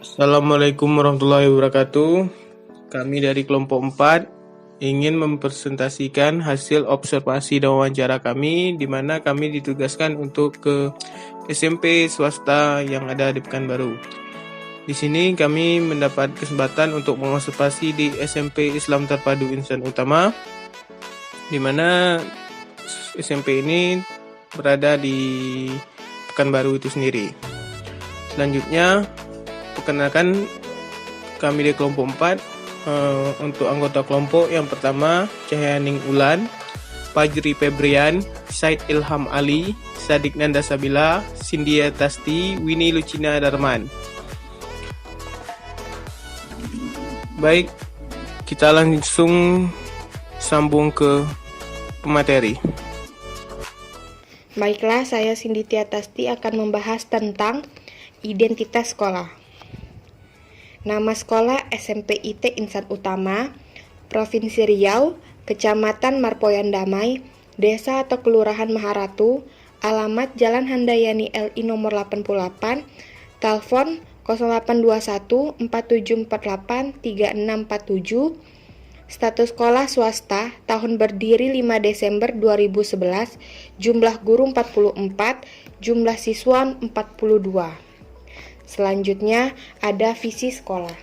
Assalamualaikum warahmatullahi wabarakatuh. Kami dari kelompok 4 ingin mempresentasikan hasil observasi dan wawancara kami, di mana kami ditugaskan untuk ke SMP swasta yang ada di Pekanbaru. Di sini kami mendapat kesempatan untuk mengobservasi di SMP Islam Terpadu Insan Utama, di mana SMP ini berada di Pekanbaru itu sendiri. Selanjutnya, perkenalkan kami di kelompok 4. Untuk anggota kelompok yang pertama Cahyaning Ulan, Fajri Febrian, Said Ilham Ali, Sadik Nanda Sabila, Cynthia Tasti, Winnie Lucina Darman. Baik, kita langsung sambung ke pemateri. Baiklah, saya Cynthia Tasti akan membahas tentang identitas sekolah. Nama sekolah SMP IT Insan Utama, Provinsi Riau, Kecamatan Marpoyan Damai, Desa atau Kelurahan Maharatu, alamat Jalan Handayani LI nomor 88, telepon 0821 4748 3647, status sekolah swasta, tahun berdiri 5 Desember 2011, jumlah guru 44, jumlah siswa 42. Selanjutnya ada visi sekolah.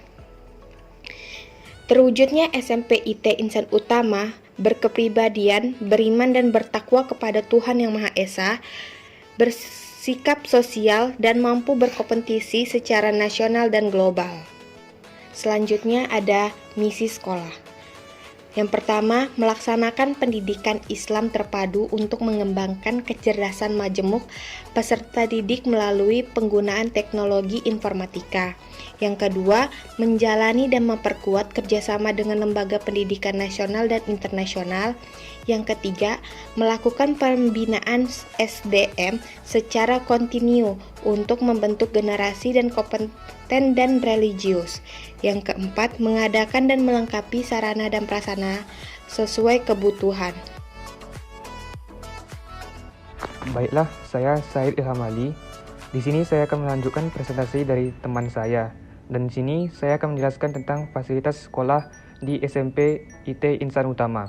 Terwujudnya SMP IT Insan Utama berkepribadian, beriman dan bertakwa kepada Tuhan Yang Maha Esa, bersikap sosial dan mampu berkompetisi secara nasional dan global. Selanjutnya ada misi sekolah. Yang pertama, melaksanakan pendidikan Islam terpadu untuk mengembangkan kecerdasan majemuk peserta didik melalui penggunaan teknologi informatika. Yang kedua, menjalani dan memperkuat kerjasama dengan lembaga pendidikan nasional dan internasional. Yang ketiga, melakukan pembinaan SDM secara kontinu untuk membentuk generasi dan kompeten dan religius. Yang keempat, mengadakan dan melengkapi sarana dan prasarana sesuai kebutuhan. Baiklah, saya Said Ilham Ali. Di sini saya akan melanjutkan presentasi dari teman saya. Dan di sini saya akan menjelaskan tentang fasilitas sekolah di SMP IT Insan Utama.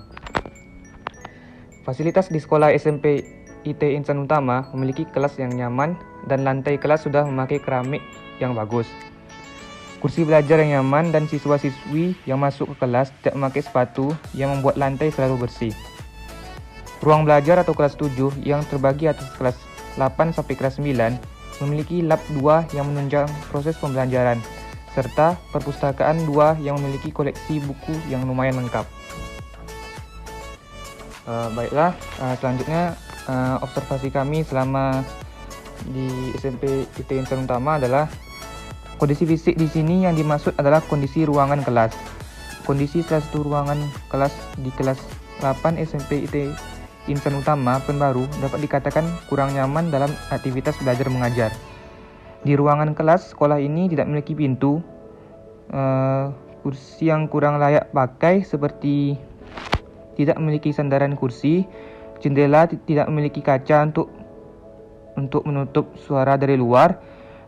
Fasilitas di sekolah SMP IT Insan Utama memiliki kelas yang nyaman dan lantai kelas sudah memakai keramik yang bagus. Kursi belajar yang nyaman dan siswa-siswi yang masuk ke kelas tidak memakai sepatu yang membuat lantai selalu bersih. Ruang belajar atau kelas 7 yang terbagi atas kelas 8 sampai kelas 9 memiliki lab 2 yang menunjang proses pembelajaran, serta perpustakaan 2 yang memiliki koleksi buku yang lumayan lengkap. Baiklah, selanjutnya observasi kami selama di SMP IT Insan Utama adalah kondisi fisik di sini yang dimaksud adalah kondisi ruangan kelas. Kondisi salah satu ruangan kelas di kelas 8 SMP IT Insan Utama Pekanbaru dapat dikatakan kurang nyaman dalam aktivitas belajar mengajar. Di ruangan kelas sekolah ini tidak memiliki pintu, kursi yang kurang layak pakai seperti tidak memiliki sandaran kursi, jendela tidak memiliki kaca untuk menutup suara dari luar.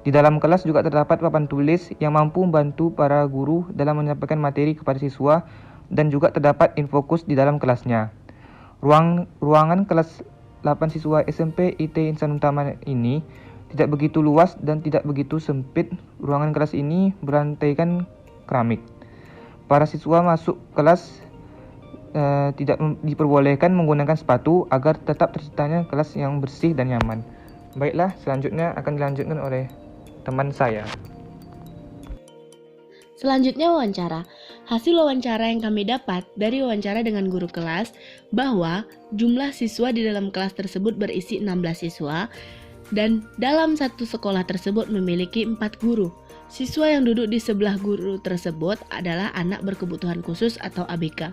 Di dalam kelas juga terdapat papan tulis yang mampu membantu para guru dalam menyampaikan materi kepada siswa dan juga terdapat infokus di dalam kelasnya. Ruangan kelas 8 siswa SMP IT Insan Utama ini tidak begitu luas dan tidak begitu sempit. Ruangan kelas ini berlantaikan keramik. Para siswa masuk kelas tidak diperbolehkan menggunakan sepatu agar tetap terciptanya kelas yang bersih dan nyaman. Baiklah, selanjutnya akan dilanjutkan oleh teman saya. Selanjutnya wawancara. Hasil wawancara yang kami dapat dari wawancara dengan guru kelas bahwa jumlah siswa di dalam kelas tersebut berisi 16 siswa dan dalam satu sekolah tersebut memiliki 4 guru. Siswa yang duduk di sebelah guru tersebut adalah anak berkebutuhan khusus atau ABK.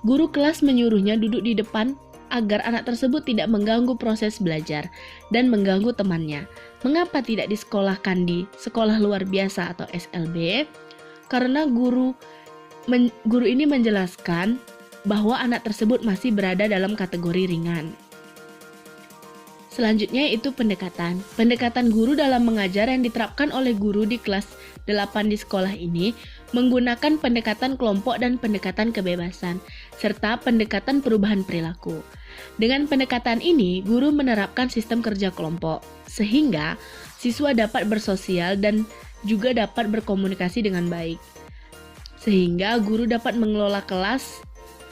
Guru kelas menyuruhnya duduk di depan agar anak tersebut tidak mengganggu proses belajar dan mengganggu temannya. Mengapa tidak disekolahkan di sekolah luar biasa atau SLB? Karena guru ini menjelaskan bahwa anak tersebut masih berada dalam kategori ringan. Selanjutnya itu pendekatan. Pendekatan guru dalam mengajar yang diterapkan oleh guru di kelas 8 di sekolah ini menggunakan pendekatan kelompok dan pendekatan kebebasan, serta pendekatan perubahan perilaku. Dengan pendekatan ini, guru menerapkan sistem kerja kelompok, sehingga siswa dapat bersosial dan juga dapat berkomunikasi dengan baik. Sehingga guru dapat mengelola kelas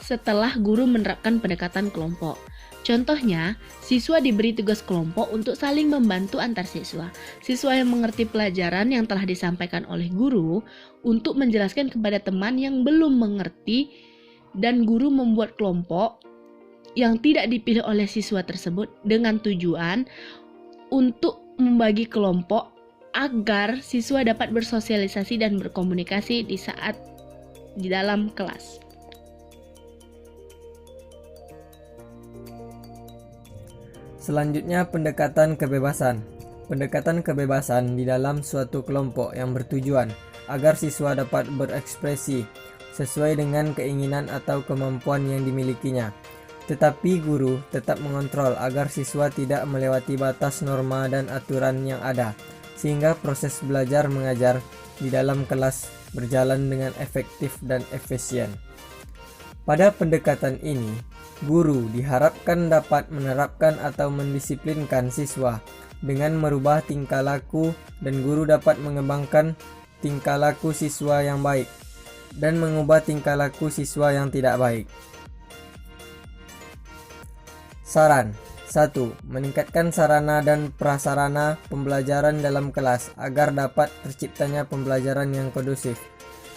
setelah guru menerapkan pendekatan kelompok. Contohnya, siswa diberi tugas kelompok untuk saling membantu antar siswa. Siswa yang mengerti pelajaran yang telah disampaikan oleh guru untuk menjelaskan kepada teman yang belum mengerti, dan guru membuat kelompok yang tidak dipilih oleh siswa tersebut dengan tujuan untuk membagi kelompok agar siswa dapat bersosialisasi dan berkomunikasi di dalam kelas. Selanjutnya, pendekatan kebebasan. Pendekatan kebebasan di dalam suatu kelompok yang bertujuan agar siswa dapat berekspresi sesuai dengan keinginan atau kemampuan yang dimilikinya. Tetapi guru tetap mengontrol agar siswa tidak melewati batas norma dan aturan yang ada, sehingga proses belajar mengajar di dalam kelas berjalan dengan efektif dan efisien. Pada pendekatan ini, guru diharapkan dapat menerapkan atau mendisiplinkan siswa dengan merubah tingkah laku, dan guru dapat mengembangkan tingkah laku siswa yang baik dan mengubah tingkah laku siswa yang tidak baik. Saran 1. Meningkatkan sarana dan prasarana pembelajaran dalam kelas agar dapat terciptanya pembelajaran yang kondusif.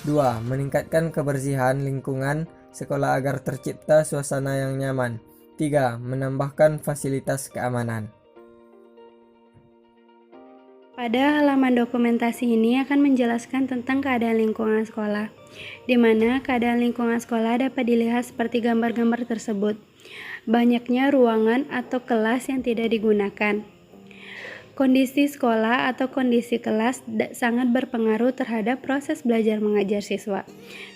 2. Meningkatkan kebersihan lingkungan sekolah agar tercipta suasana yang nyaman. 3. Menambahkan fasilitas keamanan. Pada halaman dokumentasi ini akan menjelaskan tentang keadaan lingkungan sekolah, di mana keadaan lingkungan sekolah dapat dilihat seperti gambar-gambar tersebut. Banyaknya ruangan atau kelas yang tidak digunakan. Kondisi sekolah atau kondisi kelas sangat berpengaruh terhadap proses belajar mengajar siswa,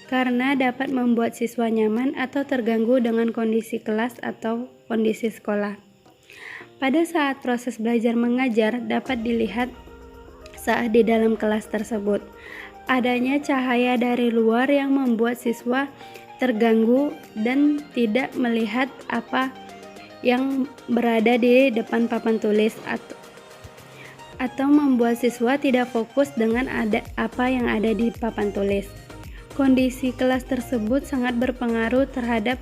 karena dapat membuat siswa nyaman atau terganggu dengan kondisi kelas atau kondisi sekolah. Pada saat proses belajar mengajar dapat dilihat saat di dalam kelas tersebut, adanya cahaya dari luar yang membuat siswa terganggu dan tidak melihat apa yang berada di depan papan tulis, atau membuat siswa tidak fokus dengan apa yang ada di papan tulis. Kondisi kelas tersebut sangat berpengaruh terhadap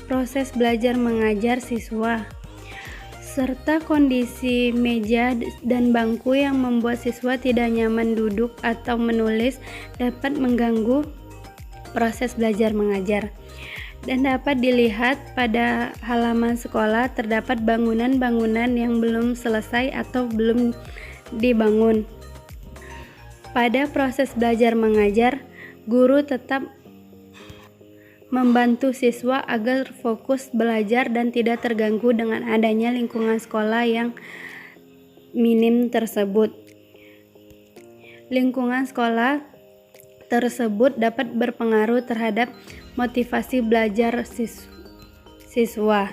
proses belajar mengajar siswa, serta kondisi meja dan bangku yang membuat siswa tidak nyaman duduk atau menulis dapat mengganggu proses belajar mengajar. Dan dapat dilihat pada halaman sekolah terdapat bangunan-bangunan yang belum selesai atau belum dibangun. Pada proses belajar mengajar, guru tetap membantu siswa agar fokus belajar dan tidak terganggu dengan adanya lingkungan sekolah yang minim tersebut. Lingkungan sekolah tersebut dapat berpengaruh terhadap motivasi belajar siswa.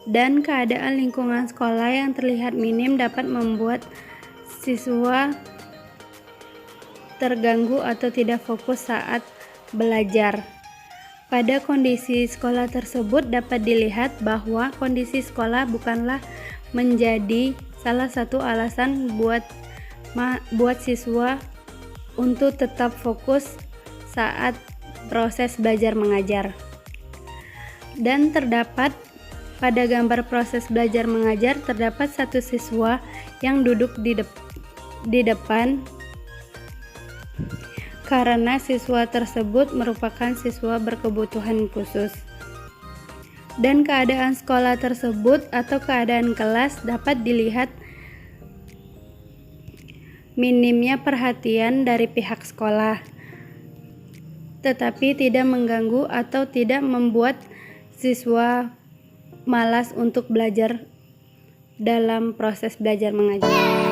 Dan keadaan lingkungan sekolah yang terlihat minim dapat membuat siswa terganggu atau tidak fokus saat belajar. Pada kondisi sekolah tersebut dapat dilihat bahwa kondisi sekolah bukanlah menjadi salah satu alasan buat siswa untuk tetap fokus saat proses belajar mengajar. Dan terdapat pada gambar proses belajar mengajar terdapat satu siswa yang duduk di depan, karena siswa tersebut merupakan siswa berkebutuhan khusus. Dan keadaan sekolah tersebut atau keadaan kelas dapat dilihat minimnya perhatian dari pihak sekolah, tetapi tidak mengganggu atau tidak membuat siswa malas untuk belajar dalam proses belajar mengajar.